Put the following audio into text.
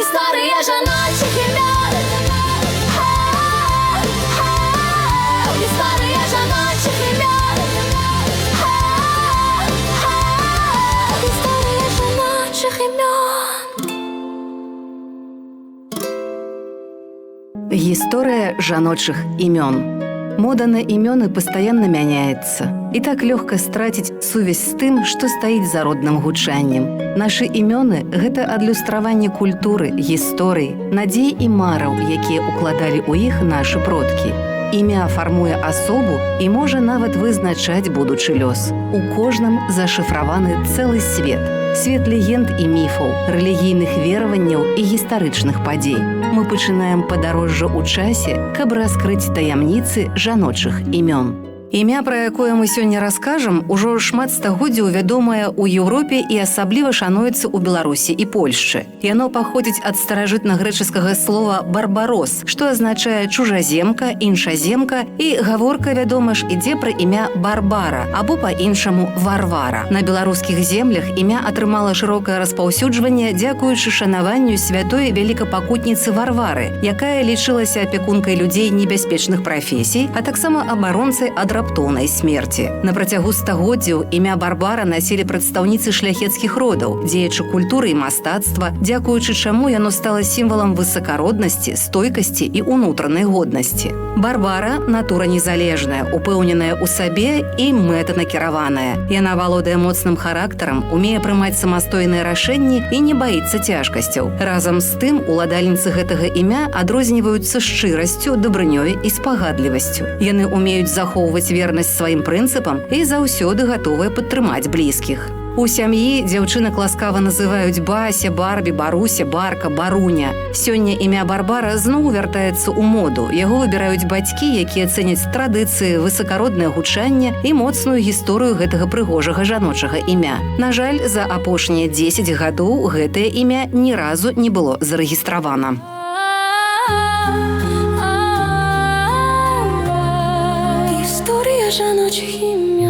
Історія жіночих ім'ян. Історія жіночих ім'ян. Історія жіночих ім'ян. Гісторыя жаночых імён. Мода на імёны пастаянна мяняецца. І так лёгка страціць сувязь з тым, што стаіць за родным гучаннем. Нашы імёны – гэта адлюстраванне культуры, гісторыі, надзей і мараў, якія укладалі ў іх нашы продкі. Імя фармуе асобу і можа нават вызначаць будучы лёс. У кожным зашыфраваны цэлы свет. Свет легенд і міфаў, рэлігійных вераванняў і гістарычных падзей. Мы пачынаем падарожжа ў часе, каб раскрыць таямніцы жаночых імён. Імя, пра якое мы сёння раскажам, ужо шмат стагоддзяў вядомае ў Еўропе і асабліва шануецца ў Беларусі і Польшчы. Яно паходзіць ад старажытнагрэчаскага слова «барбарос», што азначае чужаземка, іншаземка, і гаворка, вядома ж, ідзе пра імя Барбара, або па-іншаму Варвара. На беларускіх землях імя атрымала шырокае распаўсюджванне дзякуючы шанаванню святой вялікапакутніцы Варвары, якая лічылася апекункай людзей небяспечных прафесій, а таксама абаронцай ад раптоўнай смерці. На працягу стагоддзяў імя Барбара насілі прадстаўніцы шляхецкіх родаў, дзеячы культуры і мастацтва, дзякуючы чаму яно стала сімвалам высакароднасці, стойкасці і ўнутранай годнасці. Барбара – натура незалежная, упэўненая ў сабе і мэтанакіраваная. Яна валодае моцным характарам, умее прымаць самастойныя рашэнні і не баіцца цяжкасцяў. Разам з тым, уладальніцы гэтага імя адрозніваюцца шчырасцю, дабрынёй і спагадлівасцю. Яны умеюць захоўваць вернасць сваім прынцыпам і заўсёды гатовыя падтрымаць блізкіх. У сям'і дзяўчынак ласкава называюць Бася, Барбі, Баруся, Барка, Баруня. Сёння імя Барбара зноў вяртаецца ў моду. Яго выбіраюць бацькі, якія цэняць традыцыі, высакароднае гучанне і моцную гісторыю гэтага прыгожага жаночага імя. На жаль, за апошнія 10 гадоў гэтае імя ні разу не было зарэгістравана. Історія жіночих ім'ян.